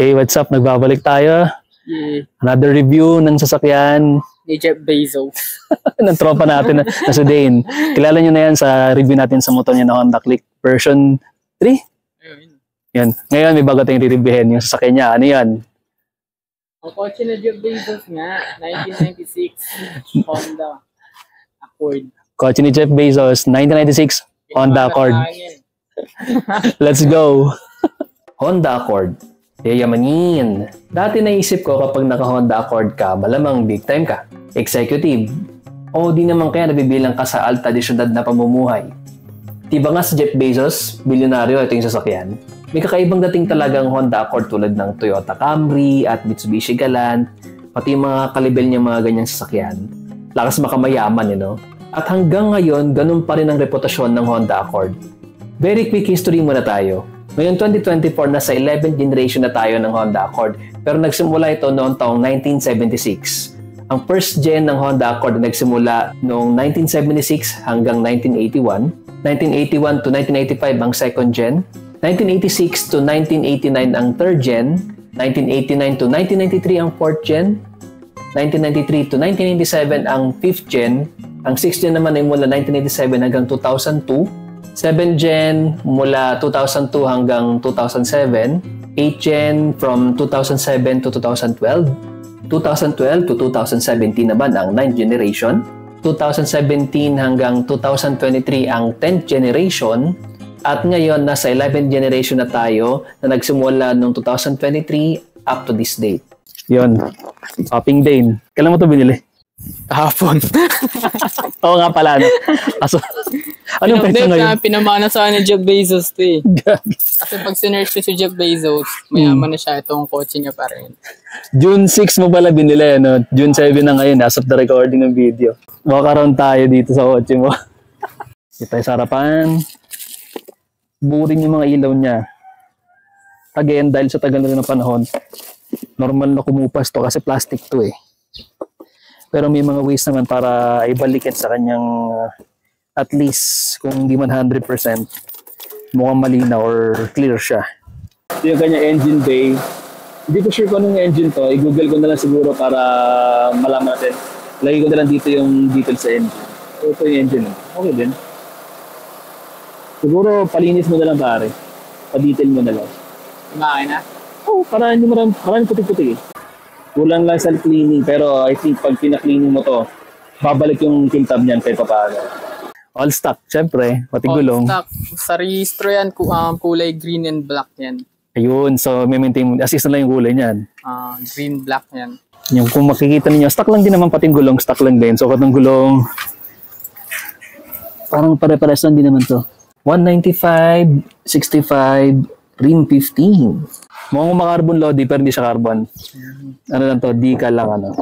Hey, what's up? Nagbabalik tayo. Yeah. Another review ng sasakyan Ni Jeff Bezos. ng tropa natin na si Dane. Kilala nyo na yan sa review natin sa motor niya na Honda Click version 3. Yan. Ngayon may bago tayong re-reviewin yung sasakyan niya. Ano yan? Ang kotse na Jeff Bezos nga, 1996 Honda Accord. Kotse ni Jeff Bezos, 1996 Honda Accord. Let's go! Honda Accord. Yayamanin. Dati naisip ko kapag naka-Honda Accord ka, malamang big time ka. Executive. O di naman kaya nabibilang ka sa alta de syudad na pamumuhay. Diba nga si Jeff Bezos, bilyonaryo, ito yung sasakyan. May kakaibang dating talagang Honda Accord tulad ng Toyota Camry at Mitsubishi Galant, pati yung mga kalibel niya mga ganyang sasakyan. Lakas makamayaman, At hanggang ngayon, ganun pa rin ang reputasyon ng Honda Accord. Very quick history muna tayo. Ngayon 2024, nasa 11th generation na tayo ng Honda Accord, pero nagsimula ito noong taong 1976. Ang first gen ng Honda Accord nagsimula noong 1976 hanggang 1981, 1981 to 1985 ang second gen, 1986 to 1989 ang third gen, 1989 to 1993 ang fourth gen, 1993 to 1997 ang fifth gen, ang sixth gen naman ay mula 1997 hanggang 2002, 7th gen mula 2002 hanggang 2007, 8th gen from 2007 to 2012, 2012 to 2017 naman ang 9th generation, 2017 hanggang 2023 ang 10th generation, at ngayon nasa 11th generation na tayo na nagsimula noong 2023 up to this date. Yon. Shopping Dane. Kailan mo ito binili? Kahapon. Oo nga pala. Anong presyo ngayon? Pinamana sa ni Jeff Bezos ito eh. Kasi pag sinerge ko si Jeff Bezos, mayaman na siya, itong kotse niya pa rin. June 6 mo pala binili, June 7 na ngayon, as of the recording ng video. Makakaroon tayo dito sa kotse mo. Dito tayo sa harapan. Buring yung mga ilaw niya. Again, dahil sa tagal na rin ng panahon, normal na kumupas to kasi plastic to eh. Pero may mga ways naman para ibalikin sa kanyang at least kung hindi man 100% mukhang malinaw or clear siya. Ito yung kanyang engine bay. Hindi ko sure kung anong engine to. I-google ko na lang siguro para malaman natin. Lagi ko na lang dito yung details sa engine. Ito yung engine. Okay din. Siguro palinis mo na lang pare. Pa-detail mo na lang. Kumain na? Oo, para hindi maraming puti-puti eh. Kulang lang sa cleaning, pero I think pag pina-cleaning mo to, babalik yung kill tab niyan kahit paano. All stock, syempre, pati gulong. All stock. Sa registro yan, kulay green and black yan. Ayun, so may maintain, assist na lang yung kulay niyan. Green, black yan. Yung kung makikita niyo, stock lang din naman pati gulong, stock lang din. So, ng gulong, parang pare-pares lang din naman to. 195, 65, rim 15. Mukhang makarbon lodi pero hindi siya carbon. Ano lang to, decal lang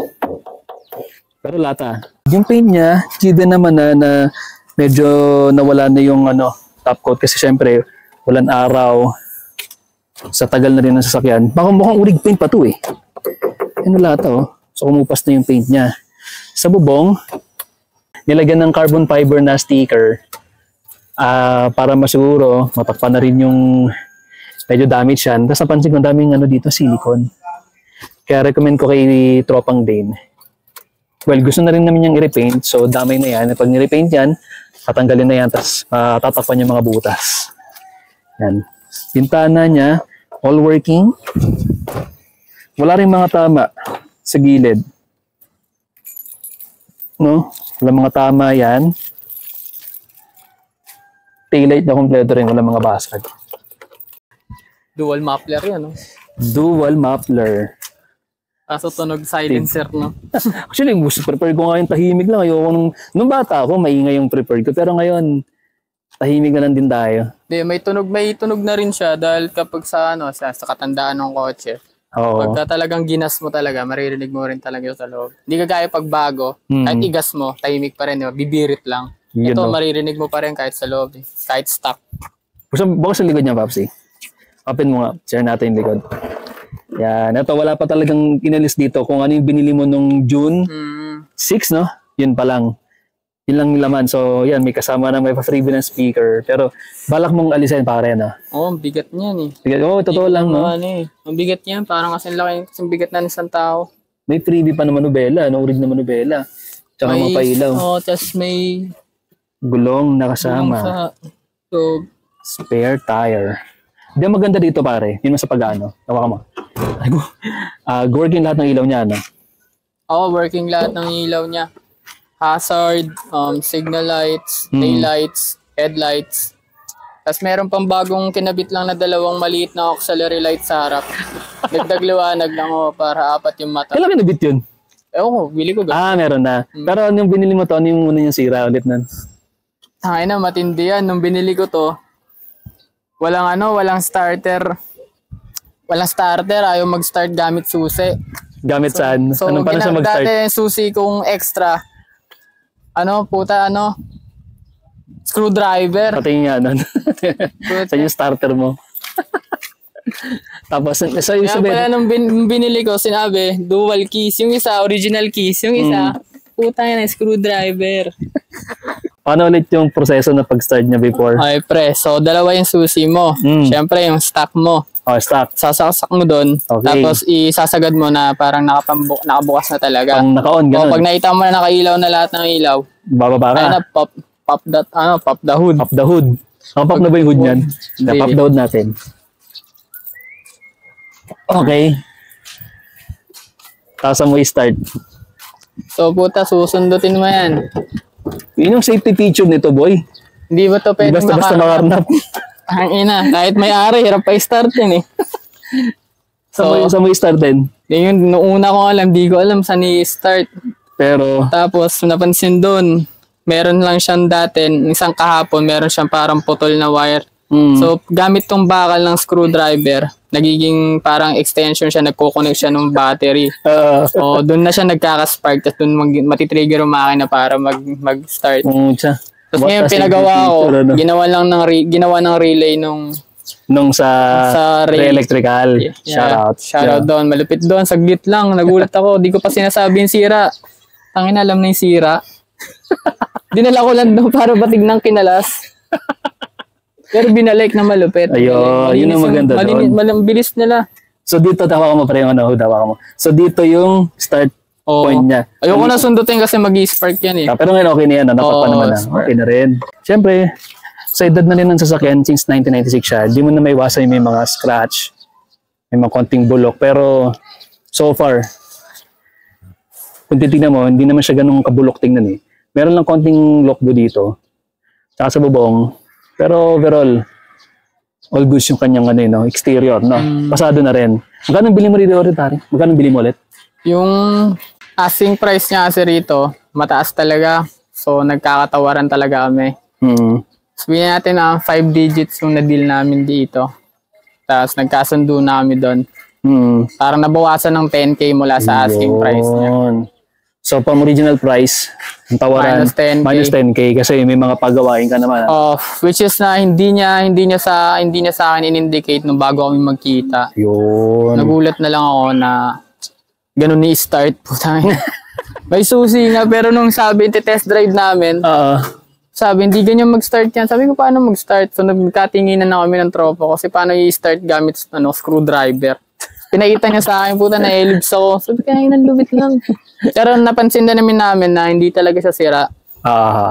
Pero lata. Yung paint niya, given naman na medyo nawala na yung top coat kasi syempre walang araw sa tagal na rin ng sasakyan. Baka mukhang urig paint pa to eh. Ano lata So kumupas na yung paint niya. Sa bubong, nilagyan ng carbon fiber na sticker para masiguro matakpan na rin yung medyo damage yan. Tapos napansin ko daming dito, silicone. Kaya recommend ko kay tropang Dane. Well, gusto na rin namin yung i-repaint. So, damay na yan. Pag ni-repaint yan, tatanggalin na yan. Tapos, tatakpan yung mga butas. Yan. Bintana niya, all working. Wala rin mga tama sa gilid. No? Wala mga tama yan. Taillight na kompleto rin. Wala mga basag. Dual muffler yan, Dual muffler. Kaso tunog silencer, Actually, gusto prefer ko ngayon tahimik lang. Ayoko nung bata ako, maingay yung prefer ko. Pero ngayon, tahimik na lang din tayo. May tunog na rin siya dahil kapag sa katandaan ng kotse. Oo. Pagka talagang ginas mo talaga, maririnig mo rin talaga yung sa loob. Hindi ka gaya pag bago, kahit igas mo, tahimik pa rin, bibirit lang. Ito, maririnig mo pa rin kahit sa loob, kahit stock. Bukas sa likod niya, Papsi. Open mo nga, share natin yung likod. Yan, ito wala pa talagang inalis dito kung ano yung binili mo nung June 6, no? Yun pa lang. Yun lang yung laman. So, yan, may kasama na may pa-freebie ng speaker. Pero, balak mong alisin pare, no? Oo, ang bigat niyan eh. Bigat, totoo lang, no? Ang bigat niyan, parang kasing laki, kasing bigat na ng isang tao. May freebie pa na manubela, no? Original manubela. Tsaka mga pailaw. Oo, tas may gulong na kasama. So, spare tire. Hindi maganda dito pare. Yun sa pag-ano. Tawa ka mo. Working lahat ng ilaw niya, no? Oo, working lahat ng ilaw niya. Hazard, signal lights, tail lights, headlights. Tapos meron pang bagong kinabit lang na dalawang maliit na auxiliary light sa harap. Dagdag liwanag lang para 4 yung mata. Kailan kinabit yun? Ewan ko, bili ko ba? Meron na. Pero yung binili mo to, ano yung una yung sira ulit nun? Ay na, matindi yan. Nung binili ko to, walang starter. Walang starter, ayaw mag-start gamit susi. Gamit saan? So, anong paano siya mag-start? Dati susi kong extra. Screwdriver. Pati nga nun. Saan yung starter mo? Tapos, so yung sabi. Kaya pala nung binili ko, sinabi, dual keys. Yung isa, original keys. Yung isa, puta yan, screwdriver. Paano ulit yung proseso na pag-start niya before? Okay, pre. So, dalawa yung susi mo. Siyempre, yung stock mo. Stock. Sasaksak mo doon. Okay. Tapos, isasagad mo na parang nakabukas na talaga. Pang naka-on, gano'n. Pag nakita mo na nakailaw na lahat ng ilaw, bababa ka. Kaya na, pop the hood. Pop the hood. Pop na ba yung hood niyan? Pop the hood natin. Okay. Tapos mo i-start. So, puta, susundutin mo yan. Yun yung safety feature nito, boy. Hindi ba ito pwede basta makarnap? Ang ina, kahit may ari, hirap pa i-start yun eh. So, sa mo i-start din? Yun, noong una ko alam, di ko alam saan i-start. Pero, tapos, napansin doon, meron lang siyang dati, isang kahapon, meron siyang parang putol na wire. So, gamit tong bakal ng screwdriver, nagiging parang extension siya, nagko-connect siya ng battery. Doon na siya nagkaka-spark, tapos doon matitrigger yung makina para mag-start. Tapos ngayon pinagawa ko, ginawa ng relay nung sa electrical. Shoutout doon, malupit doon, saglit lang, nagulat ako, di ko pa sinasabi yung sira. Tangina, alam na yung sira. Dinala ko lang doon para batig ng kinalas. Pero binalik na malupit. Ayun, yun ang maganda doon. Malambilis nila. So dito, tawa ko mo pa rin mo. So dito yung start point niya. Ayoko na sundutin kasi mag-i-spark yan eh. Pero ngayon okay na yan, dapat pa naman na. Okay na rin. Siyempre, sa edad na rin ng sasakyan, since 1996 siya, di mo na may iwasan may mga scratch, may mga konting bulok. Pero so far, kung titignan mo, hindi naman siya ganun kabulok tingnan eh. Meron lang konting lockbo dito. Tsaka sa bubong. Pero overall, all goods yung kanyang exterior, no? Pasado na rin. Magkano bili mo rito ulit, pare? Magkano bili mo ulit? Yung asking price niya kasi rito, mataas talaga. So, nagkakatawaran talaga kami. Sabihin natin na 5 digits yung na-deal namin dito. Tapos, nagkasundo na kami doon. Parang nabawasan ng 10K mula sa asking price niya. So, pang original price, ang tawaran, minus 10K kasi may mga pagawain ka naman. Which is na hindi niya sa akin in-indicate nung bago kami magkita. Yun. Nagulat na lang ako na ganun ni-start. May susi nga, pero nung sabi, test drive namin, sabi, hindi ganyan mag-start yan. Sabi ko, paano mag-start? So, nagkatinginan na kami ng tropa kasi paano i-start gamit screwdriver. Pinakita niya sa akin, puta, na-elibs ako. Sabi ko, ay, nanlubit lang. Pero napansin na namin na hindi talaga siya sira.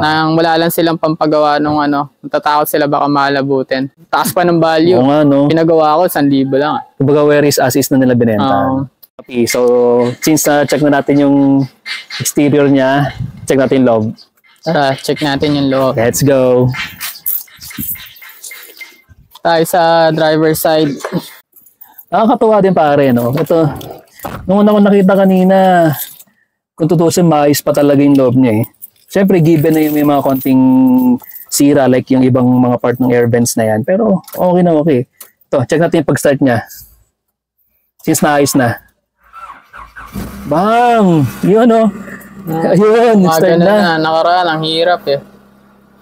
Nang wala lang silang pampagawa nung natatakot sila baka malabutin. Taas pa ng value. Pinagawa ko, 1,000 lang. Kumbaga, where is as is na nila binenta. Okay, so, since check na natin yung exterior niya, check natin yung loob. Tara, check natin yung loob. Let's go. Tayo sa driver's side. Nakakatuwa din pare, no? Ito, nung una ko nakita kanina, kung tutusin, maayos pa talaga yung loob niya eh. Siyempre, given na yung may mga konting sira, like yung ibang mga part ng air vents na yan. Pero, okay na okay. Ito, check natin yung pag-start niya. Since naayos na. Bang! Yun, no? Ayun, start na. Nakaraan, ang hirap eh.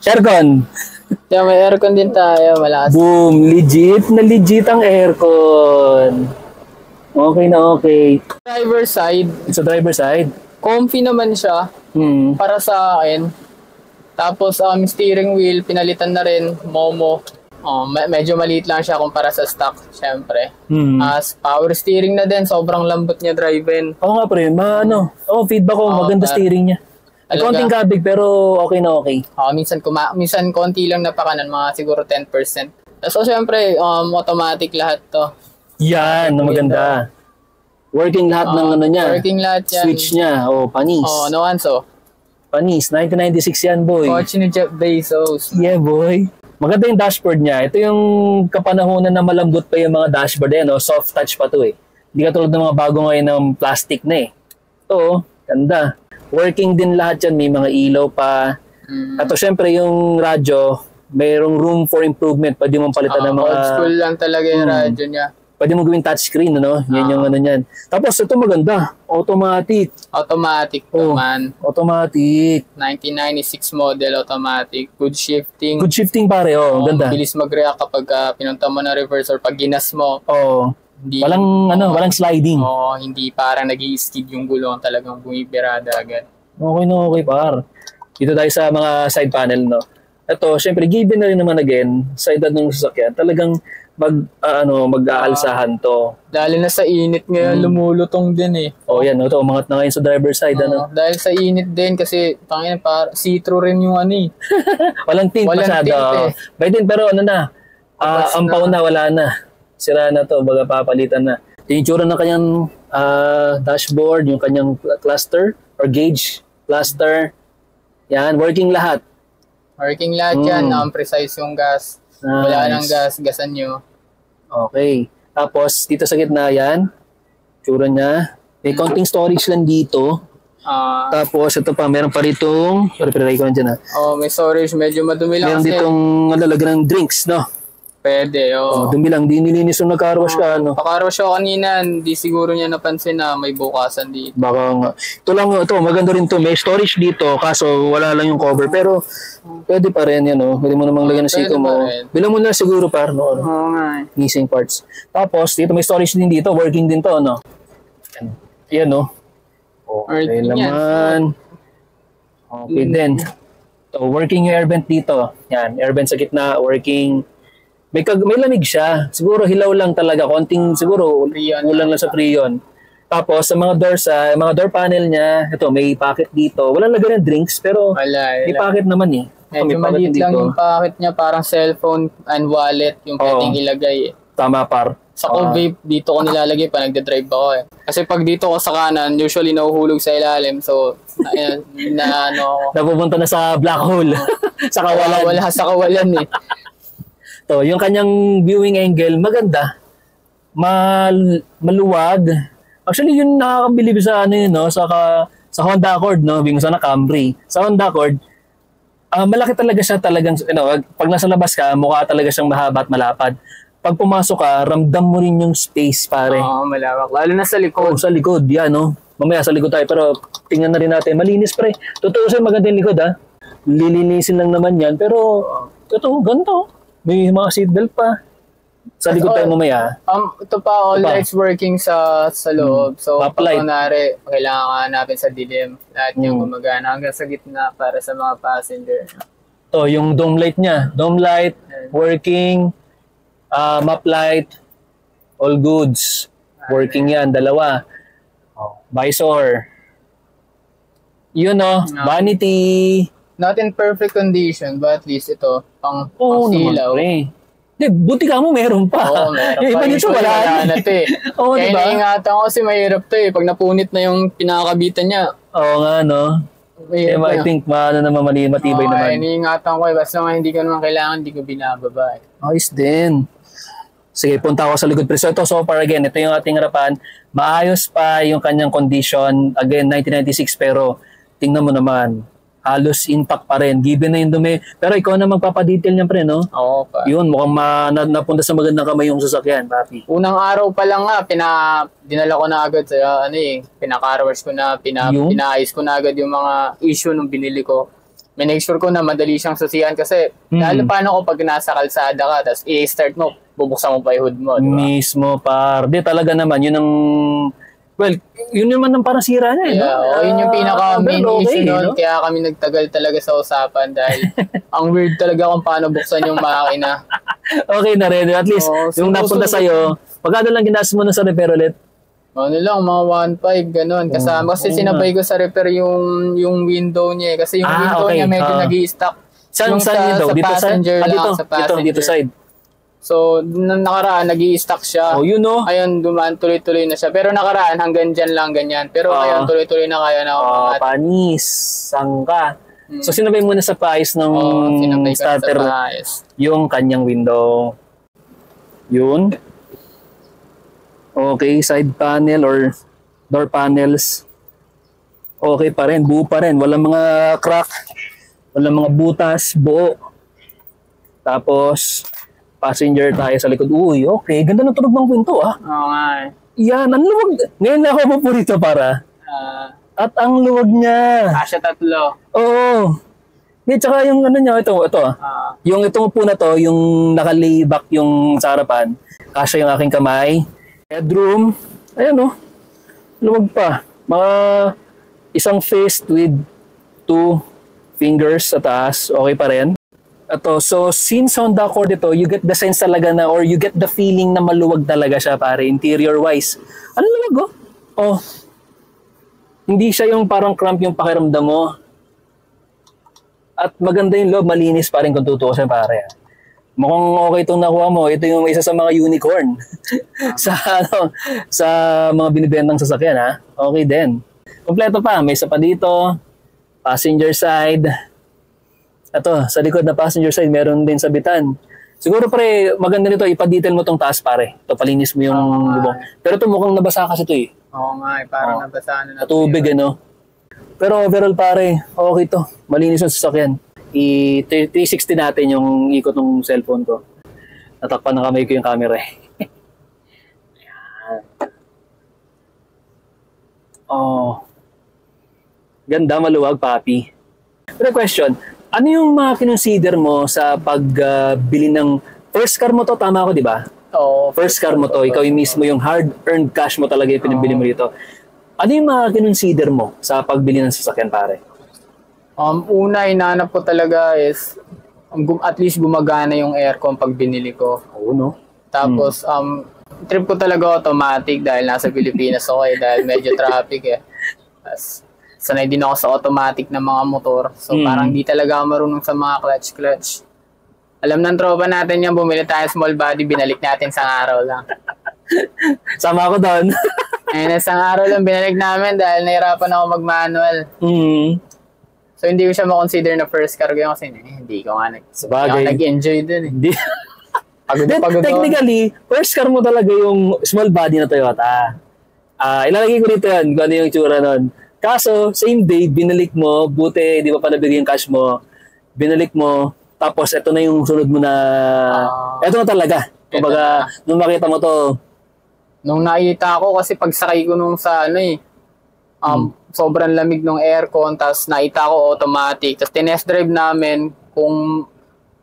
Aircon! Kaya may aircon din tayo, malakas. Boom! Legit na legit ang aircon. Okay na okay. Driver side. Sa driver side? Comfy naman siya. Para sa akin. Tapos steering wheel, pinalitan na rin, Momo. Medyo maliit lang siya kumpara sa stock, syempre. As power steering na din, sobrang lambot niya drive-in. Oo nga pre, feedback ko, maganda steering niya. May konting kabig pero okay na okay. Minsan konti lang napakanan, mga siguro 10%. So syempre, automatic lahat to. Yan, maganda. Working lahat ng niya. Working lahat yan. Switch niya, panis. No answer. Panis, 1996 yan, boy. Kotse ni Jeff Bezos. Yeah, boy. Maganda yung dashboard niya. Ito yung kapanahonan na malambot pa yung mga dashboard. Soft touch pa to eh. Hindi ka tulad ng mga bago ngayon ng plastic na eh. Ito, ganda. Working din lahat yan. May mga ilaw pa. At syempre yung radyo, mayroong room for improvement. Pwede mong palitan ng mga... Old school lang talaga yung radyo niya. Pwede mo gawing touchscreen, Yan yung niyan. Tapos ito maganda, automatic. Automatic naman. Automatic. 1996 model, automatic. Good shifting. Good shifting pare, ganda. Bilis mag-react kapag pinunta mo na reverse or pag ginas mo. Hindi, walang sliding. Hindi parang nag-i-skid yung gulong, talagang bumibirada agad. Okay par. Dito tayo sa mga side panel, Ito, syempre, given na rin naman again, sa edad ng sasakyan, talagang mag-aalsahan to. Dahil na sa init ngayon, lumulutong din eh. Yan, ito, umangat na ngayon sa driver's side, Dahil sa init din kasi, see-through rin yung Walang tint masyado. By then, pero ampaw na, wala na. Sira na to, baga papalitan na. Yung itsura ng kanyang dashboard, yung kanyang cluster or gauge cluster, yan, working lahat. Working lahat yan, precise yung gas. Nice. Wala nang gas, gasan nyo. Okay. Tapos, dito sa gitna yan, tsura niya. May konting storage lang dito. Tapos, ito pa, meron pa ritong, sorry ko na dyan may storage, medyo madumi lang. Meron ditong lalagyan ng drinks, Pwede, dumi lang, di nilinis yung nag-carwash ka, Nag-carwash ako kanina, di siguro niya napansin na may bukasan dito. Baka nga. Ito, maganda rin to. May storage dito, kaso wala lang yung cover. Pero, pwede pa rin yan, Pwede mo namang lagyan ng siko mo. Bilang mo na siguro par, Oo nga. Missing parts. Tapos, dito may storage din dito. Working din to, Yan, Okay naman. Okay din. So, working yung air vent dito. Yan, air vent sa gitna, working. May lamig siya. Siguro hilaw lang talaga. Konting siguro ulan lang sa Freon. Tapos sa mga door panel niya, ito may pocket dito. Walang lagyan ng drinks pero may pocket naman eh. Medyo maliit lang yung pocket niya, parang cellphone and wallet yung pwedeng ilagay. Tama par. Sa vape, dito ko nilalagay pa nagde-drive ako eh. Kasi pag dito ko sa kanan, usually nahuhulog sa ilalim. So, napupunta na sa black hole. Sa kawalan. Wala sa kawalan eh. To, yung kanyang viewing angle, maganda. Maluwag. Actually, yun nakakabilib sa sa Honda Accord, Bing sana Camry. Sa Honda Accord, malaki talaga siya talagang, pag nasa labas ka, mukha talaga siyang mahaba at malapad. Pag pumasok ka, ramdam mo rin yung space, pare. Malawak. Lalo na sa likod. Sa likod, yan, Mamaya sa likod tayo, pero tingnan na rin natin. Malinis, pre. Totoo siya, maganda yung likod, Lilinisin lang naman yan, pero ito, ganito. May mga seatbelt pa. Sa likod tayo mamaya. Ito pa, all lights working sa loob. So, pag kunwari, kailangan ka hanapin sa dilim. Lahat yung gumagana hanggang sa gitna para sa mga passenger. Ito, yung dome light niya. Dome light, working, map light, all goods. Working yan, dalawa. Visor. Yun, vanity. Not in perfect condition, but at least ito, pang silaw. Buti ka mo, meron pa. Meron yung pa. iba nito wala na ito eh. Kaya diba? Naiingatan ko kasi mahirap to eh. Pag napunit na yung pinakabitan niya. Nga, I think matibay naman. Naiingatan ko eh. Basta nga hindi ko naman kailangan, hindi ko binababa eh. Ayos din. Sige, punta ako sa likod. So, ito, so far again, ito yung ating harapan. Maayos pa yung kanyang condition. Again, 1996, pero tingnan mo naman. Halos intact pa rin. Given na yung dumi. Pero ikaw na magpapadetail niyan, pre, Oo pa. Yun, mukhang napunta sa magandang kamay yung sasakyan, papi. Unang araw pa lang nga, dinala ko na agad sa, pinaka-carwash ko na, pinaayos ko na agad yung mga issue nung binili ko. May make-sure ko na madali siyang susihan kasi, lalo paano ko pag nasa kalsada ka, tapos i-start mo, bubuksan mo pa yung hood mo. Diba? Mismo, par. Di talaga naman, yun ang Well, yun naman ang parang sira niya, no? Yun yung pinaka-main issue no? nun. Kaya kami nagtagal talaga sa usapan dahil ang weird talaga kung paano buksan yung makina. Okay na rin. At least, yung napunta sa'yo, pagkano lang ginastos mo na sa repair ulit? Ano lang, mga 1.5, ganun. Kasama, kasi sinabay ko sa repair yung window niya. Kasi yung window niya medyo nag-i-stock. Saan window? Dito passenger lang, sa passenger. Dito side. So, nakaraan, nag-i-stock siya. Yun no? Ayun, dumaan, tuloy-tuloy na siya. Pero nakaraan, hanggang dyan lang, ganyan. Pero ngayon, tuloy-tuloy na kaya na. Panis. Sangka. So, sinabay mo na sa paayos ng starter yung kanyang window. Yun. Okay, side panel or door panels. Okay pa rin, buo pa rin. Walang mga crack. Walang mga butas, buo. Tapos, passenger tayo sa likod. Uy, okay. Ganda ng tunog ng pinto, ah. Oo nga. Yan, ang luwag. Ngayon na ako po dito para. At ang luwag niya. Kasya 3. Oo. Tsaka yung ano niya, ito. Yung itong upo na to, yung nakalay back yung sa harapan. Kasya yung aking kamay. Headroom. Ayan, oh. Luwag pa. Mga isang fist with 2 fingers sa taas. Okay pa rin. Ito, so since Honda Accord ito, you get the sense talaga na, or you get the feeling na maluwag talaga siya pare, interior wise. Ano luwag, oh? Hindi siya yung parang cramp yung pakiramdam mo. At maganda yung loob, malinis pa rin kung tutuusin pare. Mukhang okay itong nakuha mo. Ito yung isa sa mga unicorn sa mga binibentang sasakyan, ha? Okay din. Kompleto pa, may isa pa dito, passenger side. Ito, sa likod na passenger side, meron din sabitan. Siguro pre, maganda nito, ipa-detail mo tong taas pare. Ito, palinis mo yung lubong. Pero ito mukhang nabasa kasi ito eh. Oo nga, parang nabasa na. At tubig, ano. Pero overall pare, okay to. Malinis yung sasakyan. I-360 natin yung ikot ng cellphone ko. Natakpan na kamay ko yung camera eh. Ganda, maluwag, papi. Pero question, ano yung mga kinonsider mo sa pagbili ng first car mo to? Tama ako, di ba? Oo. First car mo to, ikaw yung mismo yung hard-earned cash mo talaga yung pinabili mo dito. Ano yung mga kinonsider mo sa pagbili ng sasakyan, pare? Una, inaanap ko talaga is at least gumagana yung aircon pag binili ko. Oo, no? Tapos, trip ko talaga automatic dahil nasa Pilipinas ako dahil medyo traffic eh. Tapos, sanay din ako sa automatic na mga motor. So, parang di talaga ako marunong sa mga clutch-clutch. Alam ng tropa natin yan, bumili tayo small body, binalik natin isang araw lang. Sama ako doon. Ayun, isang araw lang binalik namin dahil nahirapan ako mag-manual. So, hindi ko siya makonsider na first car ko kasi hindi ko nga nag-enjoy dun eh. Hindi. Pagod technically, first car mo talaga yung small body na Toyota. Ilalagay ko dito yan, kung ano yung itsura nun. Kaso, same day, binalik mo, buti, di ba pa nabigay yung cash mo, binalik mo, tapos ito na yung sunod mo na, ito na talaga. Kumbaga, nung makita mo to. Nung nakita ko, kasi pagsakay ko nung sa sobrang lamig ng aircon, tapos nakita ko automatic, tapos tinest drive namin kung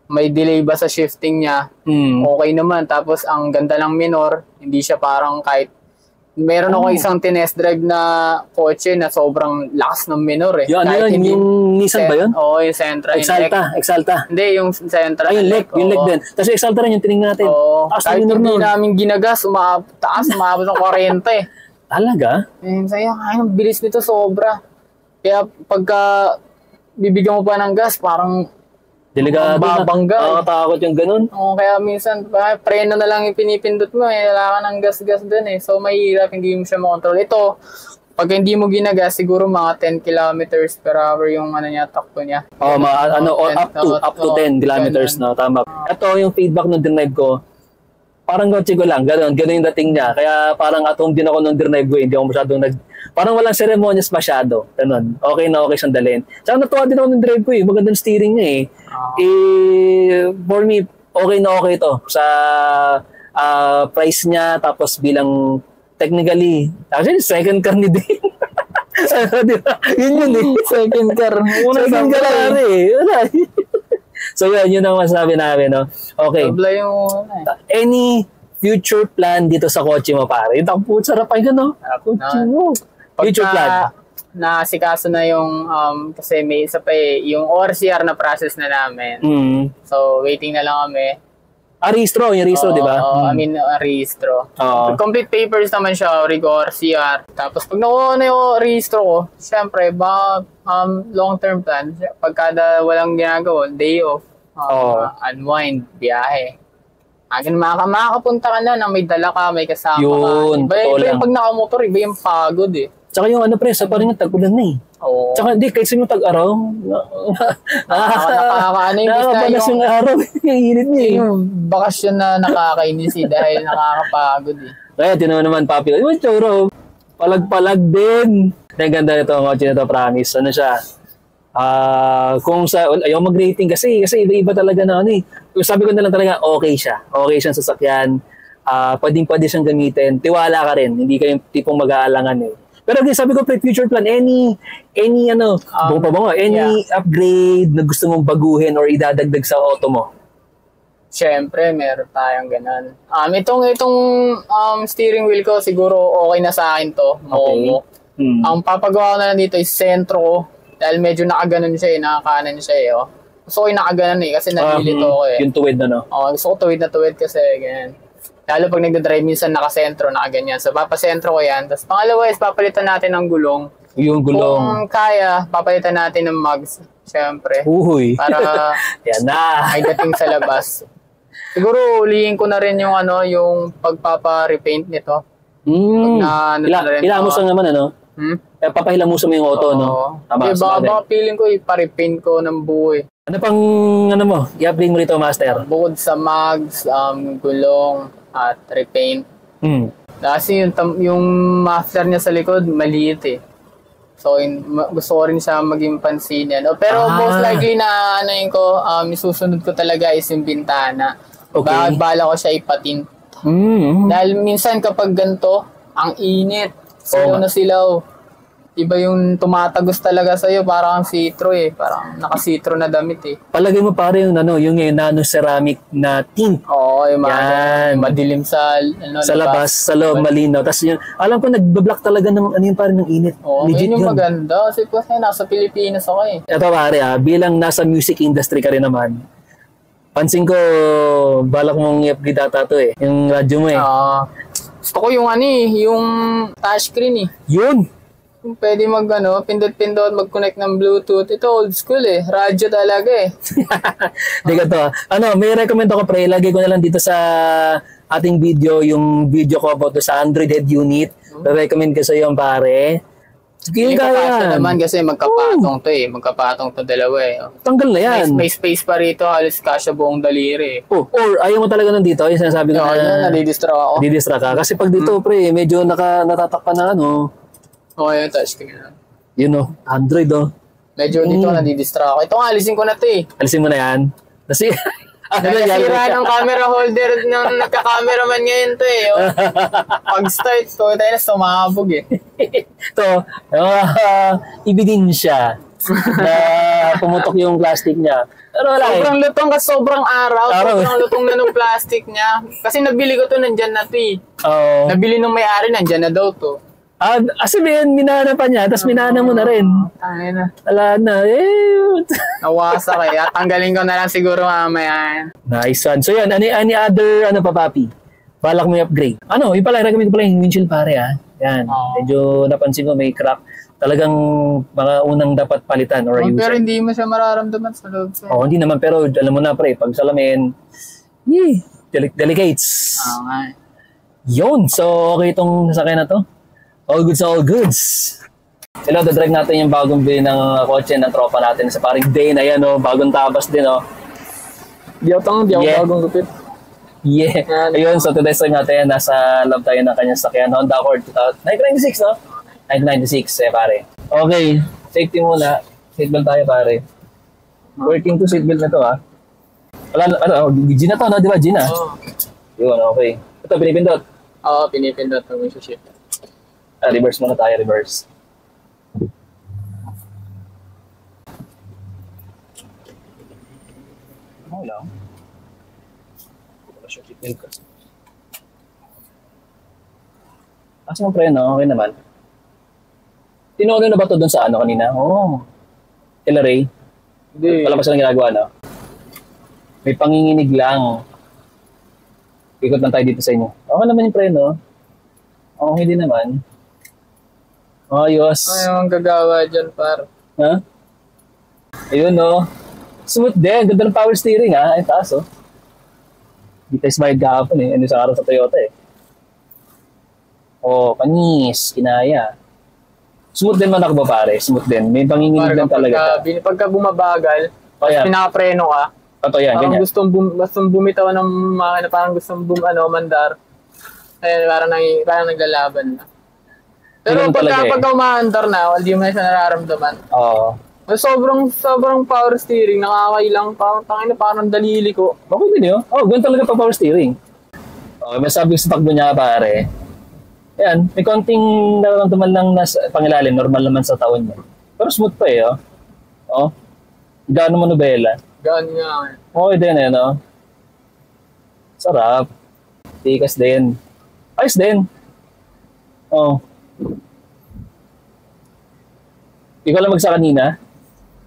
may delay ba sa shifting niya, okay naman. Tapos ang ganda ng minor, hindi siya parang kahit meron ako isang tinest drive na kotse na sobrang lakas ng minor eh. Yung Nissan ba yun? Oo, yung Sentra. Exalta. Hindi, yung Sentra. Yung Lek din. Tapos yung Exalta rin yung tinignan natin. Oo. Kahit hindi namin ginagas, umabot ng 40 eh. Talaga? Sayang, ang bilis nito sobra. Kaya pagka bibigyan mo pa ng gas, parang delikado na. Nakakatakot yung ganun. Oo, kaya minsan, preno na lang yung pinipindot mo eh. Wala ka ng gas-gas dun eh. So, mahirap, hindi mo siya makontrol. Ito, pag hindi mo ginagas, siguro mga 10 kilometers per hour yung takbo niya. Up to 10 kilometers, no? Tama. Ito, yung feedback ng drive ko, parang kotse ko lang, ganun yung dating niya. Kaya parang at home din ako nung drive ko, hindi ako masyadong parang walang ceremonious masyado. Ganun. Okay na okay siyang dalhin. Tsaka natuwa din ako ng drive ko eh. Magandang steering niya eh. For me, okay na okay to sa price niya, tapos bilang technically, actually second car ni din. Diba? Yun eh. Second car. Second car eh. So yun ang masasabi namin, no? Okay. Dobla yung Any future plan dito sa kotse mo, pare? Ito po, sarap ay gano. Kotse mo. Future plan. Nasikaso na yung, kasi may isa pa yung ORCR na process na namin. So, waiting na lang kami. Rehistro, yung rehistro, di ba? I mean, rehistro. Complete papers naman siya, ORCR. Tapos, pag nakuha na yung rehistro ko, syempre, long-term plan, pagkada walang ginagawa, day off, unwind, biyahe. Makakapunta ka na may dala ka, may kasama ka. Iba yung pag nakamotor, iba yung pagod eh. Tsaka yung sa parang yung tag-ulan na eh. Oo. Tsaka hindi, kahit sino tag-araw. Nakakainis yung araw. Yung init niya eh. Yung bakasyon na nakakainis eh, dahil nakakapagod eh. Kaya tinawa naman papi. Yung tsura, palag-palag din. Ang ganda nito, ang kotse nito, promise. Ano siya? Kung ayaw mag-rating kasi iba-iba talaga na ano eh. Sabi ko na lang talaga, okay siya. Okay siyang sasakyan. Pwede siyang gamitin. Tiwala ka rin. Hindi kayo tipong mag-aalangan eh. Pero again, sabi ko, future plan, any upgrade na gusto mong baguhin or idadagdag sa auto mo? Siyempre, meron tayong ganun. Itong steering wheel ko, siguro okay na sa akin to. Momo. Ang papagawa ko na lang dito is sentro ko. Dahil medyo nakaganon siya nakakanan siya Gusto ko yung nakaganon kasi nalilito ko Yung tuwid na no? Gusto ko tuwid na tuwid kasi ganyan. Lalo pag nagdadrive minsan nakasentro, nakaganyan. So, papasentro ko yan. Tapos pangalawa is papalitan natin ng gulong. Yung gulong. Kung kaya, papalitan natin ng mugs. Siyempre. Uy. Para yan na. ay dating sa labas. Siguro, ulihin ko na rin yung yung pagpapa-repaint nito. Hilamusan naman papahilamusan mo yung auto, no? Tama. Baka feeling ko, ipa-repaint ko ng buo Ano pang, i-upgrade mo rito, Master? Bukod sa mugs, gulong, at repaint. Kasi yung muffler niya sa likod, maliit So, gusto ko rin siya maging pansinin. Pero most likely na susunod ko talaga is yung bintana. Okay. Bala ko siya ipatint. Dahil minsan kapag ganito, ang init. Silaw na silaw. Iba yung tumatagos talaga sa'yo, parang citro Parang naka-citro na damit Palagay mo pare yung yung nano-ceramic na tint. Oo, yung madilim sa labas, sa loob, malinaw. Tapos yun, alam ko nagbe-block talaga ng parang ng init. Legit yun yung maganda. Kasi nasa Pilipinas ako Ito pare bilang nasa music industry ka rin naman. Pansin ko, balak mong i-upgrade ata to yung radyo mo Gusto ko yung yung touchscreen Yun! Kung pwede pindot-pindot, mag-connect ng Bluetooth. Ito old school radyo talaga Di ka to. May recommend ako pre, lagay ko na lang dito sa ating video, yung video ko about sa Android head unit. Recommend ko sa iyo pare. Hindi ka naman kasi magkapatong to Magkapatong to dalawa Tanggal na yan. May space pa rito, halos kasya buong daliri Or ayaw mo talaga nandito, yung sinasabi ko nadidistract ako. Nadidistract ka. Kasi pag dito pre, medyo natatakpan na yung touchscreen Android Medyo dito nadidistract ako. Ito alisin ko na to Alisin mo na yan? Kasi nasira ng camera holder ng nagka-cameraman ngayon to Pag start ko, tayo na sumabog Ito, ebidensya na pumutok yung plastic niya. Pero wala sobrang lutong kasi sobrang araw. Sobrang lutong na ng plastic niya. Kasi nabili ko to, nandyan na to Nabili nung may-ari, nandyan na daw to. Sabihin, minana pa niya, tapos minana mo na rin. Wala na. Nawasa kaya. Tanggalin ko na lang siguro mamaya. Nice one. So yan, any other, papi? Balak mo i-upgrade. Yung pala, recommend ko pala yung windshield pare Yan. Medyo napansin ko may crack. Talagang mga unang dapat palitan or ayusin. Pero hindi mo siya mararamdaman sa loob. Hindi naman. Pero alam mo na pre, pag salamin, delicates. Yun. So, okay itong sasakyan na to. All goods. Hello, dadrive natin yung bagong bili ng kotse ng tropa natin sa paring day na yan, bagong tabas din, Di ako bagong gupit. Ayun, so today's time natin, nasa love tayo ng kanyang sakyan, Honda Accord 1996, no? 1996, pare. Okay, safety muna. Seatbelt tayo, pare. Working to seatbelt na to, Gina to, no? Di ba, Gina? Yun, okay. Ito, pinipindot. Pinipindot. Mag-shift. Reverse muna tayo, reverse. Wala. Asa mo preno? Okay naman. Tinuno na ba ito doon sa ano kanina? Oo. Kila Ray? Hindi. Wala pa silang ginagawa, no? May panginginig lang. Ikot lang tayo dito sa inyo. Okay naman yung preno. Okay din naman. Ayos. Ay, ang gagawa dyan, par. Ha? Ayun, no? Smooth din. Ganda ng power steering, ha? Ay, taas, oh. Hindi tayo smile kahapon, eh. Ano sa araw sa Toyota, eh. Oh, panis. Kinaya. Smooth din man ako ba, pare? Smooth din. May panginginig lang talaga. Pagka bumabagal, Ayan. pinapreno ka, Ito yan, parang ganyan. gustong bumitaw ng makina, parang gustong mandar. Ayun, parang naglalaban na. Pero Ganun talaga, pagka umaandar na, hindi mo na siya nararamdaman. Oo. Sobrang power steering, nakakailang, parang dalili ko. Okay din yun. Oh, ganun talaga pa power steering. Okay, masabi sa takbo niya, pare. Ayan, may konting nararamdaman lang na pangilalim, normal naman sa taon niya. Pero smooth pa eh, oh. Oh. Gaano mo nobela? Gaan nga. Okay din eh, no? Sarap. Tikas din. Ayos din. Oh. Ikaw lang magsa kanina?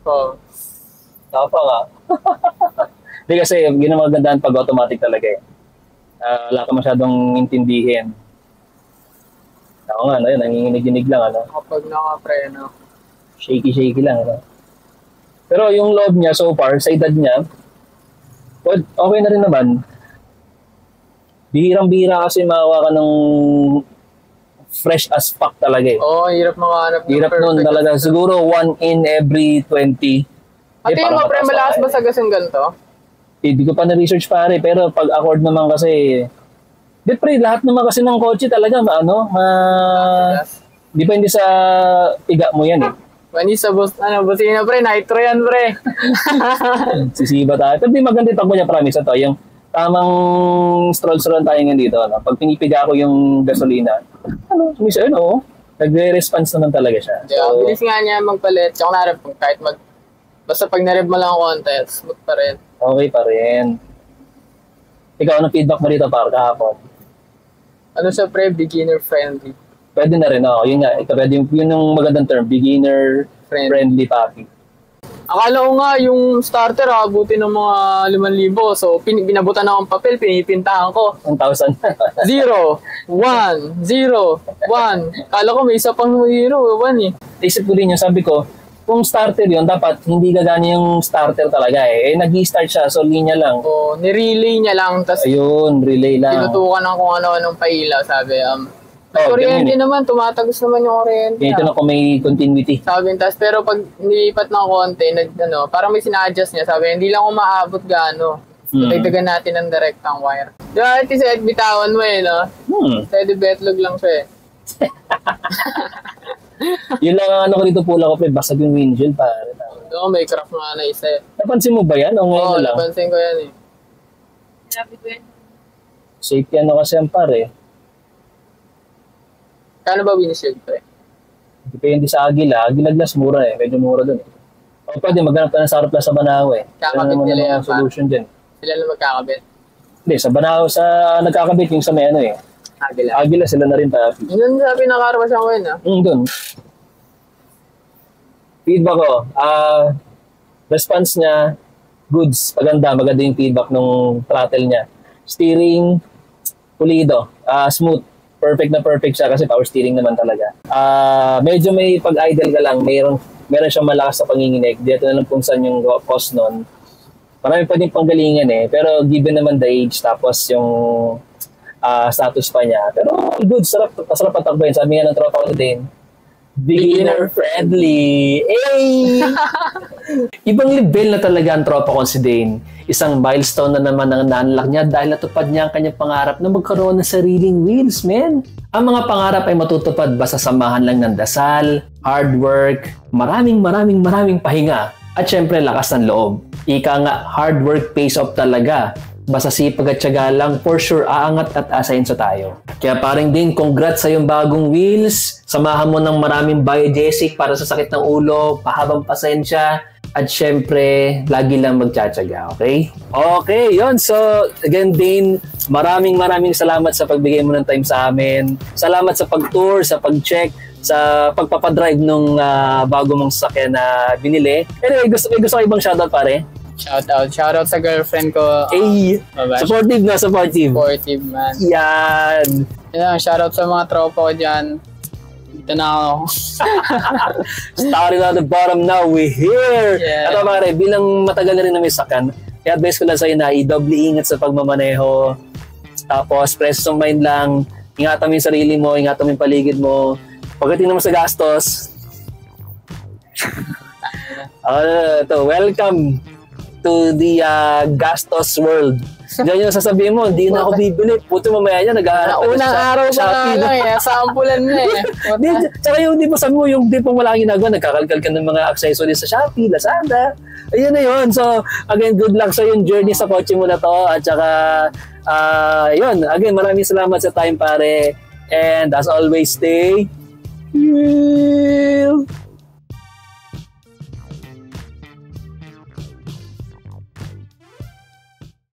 Oo. Tapa nga. Hindi kasi, ginamagandaan pag automatic talaga eh. Wala ka masyadong intindihin. Ako nga, no, yun, nanginginig-ginig lang, ano? Kapag nakapreno. Shaky-shaky lang, ano? Pero yung loob niya so far, sa edad niya, well, okay na rin naman. Bihirang-bihira kasi makawa ka ng fresh as fuck talaga eh. Oo, hirap makahanap. Hirap nun talaga. Siguro 1 in every 20. Ate, yung mga pre, malakas ba sa gasing ganito? Hindi ko pa na-research pare, pero pag accord naman kasi, di pre, lahat naman kasi ng kotse talaga, depende sa iga mo yan eh. Mani sa busina pre, nitro yan pre. Sisiba tayo. Pero di maganda yung takbo niya, promise na to. Yung tamang stroll-stroll tayo ngayon dito. No? Pag pinipiga ko yung gasolina, minsan, nagre-response naman talaga siya. So, bilis nga niya magpalit. Tsaka narap, basta pag narep mo lang ang content, smooth pa rin. Okay pa rin. Ikaw, anong feedback mo dito para kahapon? Ano siya pre, beginner friendly. Pwede na rin, yun nga, yun yung magandang term, beginner friendly papi. Akala ko nga yung starter abutin ng mga 5,000. So, binabutan ako ng papel, pinipintahan ko. 1,000. 0, 1, 0, 1. Kala ko may isa pang 0, 1 eh. Isip ko din yun, sabi ko, kung starter yun, dapat hindi gagana yung starter talaga eh. Nag-i-start siya, so linya lang. O, nirelay niya lang, tapos Ayun, relay lang. tinutukan ng kung ano-anong pailaw. Sabi, kuryente naman, tumatagos naman yung kuryente. Ito na kung may continuity. Sabi, tas pero pag nilipat ng konti, parang may sina-adjust niya. Sabi, hindi lang umaabot gaano. Dagdagan natin ng directang wire. Diba, ito sa bitawan mo eh, no? Steady betlog lang siya eh. Yun lang ang ano ko dito pula ko, basag yung windshield pare. Oo, may crack nga na isa eh. Napansin mo ba yan? O ngayon Oo, na lang? napansin ko yan eh. Safety ano kasi yan pare. Kano ba windshield pre? Depende sa Agila. Agila glass mura eh. Medyo mura dun eh. O pwede, maghanap ka ng Saro Plus sa Banao eh. Kakabit naman nila yan, ang solution din. Sila na magkakabit. Hindi, sa Banao, nagkakabit yung sa may ano eh. Agila. Agila sila na rin papi. Yun sa pinaka-armas ako yun ah. Dun. Feedback ko, response niya, goods, maganda yung feedback nung throttle niya. Steering, pulido, smooth, perfect na perfect siya kasi power steering naman talaga. Medyo may pag-idle ka lang, meron siyang malakas sa panginginig. Dito na lang kung saan yung cost nun. Marami pwedeng panggalingan eh, pero given naman the age, tapos yung status pa niya. Pero good, masarap patakbayin. Sabi nga ng tropa ko din, beginner friendly. Hey! Ibang level na talaga ang tropa ko si Dane. Isang milestone na naman ang naanlak niya dahil natupad niya ang kanyang pangarap na magkaroon ng sariling wheels, man. Ang mga pangarap ay matutupad basta samahan lang ng dasal, hard work, maraming pahinga, at syempre lakas ng loob. Ika nga, hard work pays off talaga. Basta sipag at tiyaga lang, for sure aangat at asayin sa tayo. Kaya paring din, congrats sa iyong bagong wheels. Samahan mo ng maraming biogesic para sa sakit ng ulo, pahabang pasensya, At syempre, lagi lang magtsatsaga, okay? Okay, yon. So, again, Dane, maraming salamat sa pagbigay mo ng time sa amin. Salamat sa pag-tour, sa pag-check, sa pagpapadrive nung bago mong sasakyan na binili. Anyway, gusto ko ibang shoutout, pare. Shoutout sa girlfriend ko. Hey, supportive na, supportive. Supportive, man. Yan. Yan, shoutout sa mga tropa ko dyan. Dito na ako. Starting on the bottom now, we here. Yeah. At pare, bilang matagal na rin na may sakan, kaya advice ko lang sa'yo na i-doble ingat sa pagmamaneho. Tapos, presence of mind lang. Ingatan mo yung sarili mo, ingatan mo yung paligid mo. Pagdating naman sa gastos, welcome to the gastos world. Diyan yung sasabihin mo, hindi na ako bibili. Puto mamaya niya, nag-aarap ka unang araw pa nga lang eh, sampulan na eh. Tsaka yung di mo sabi mo, yung di mo wala kang ginagawa, nagkakalkal ka ng mga accessories sa Shopee, Lazada. Ayun na yun. So, again, good luck sa yung journey sa kotse mo na to. At saka, yun, again, maraming salamat sa time, pare. And as always, stay real.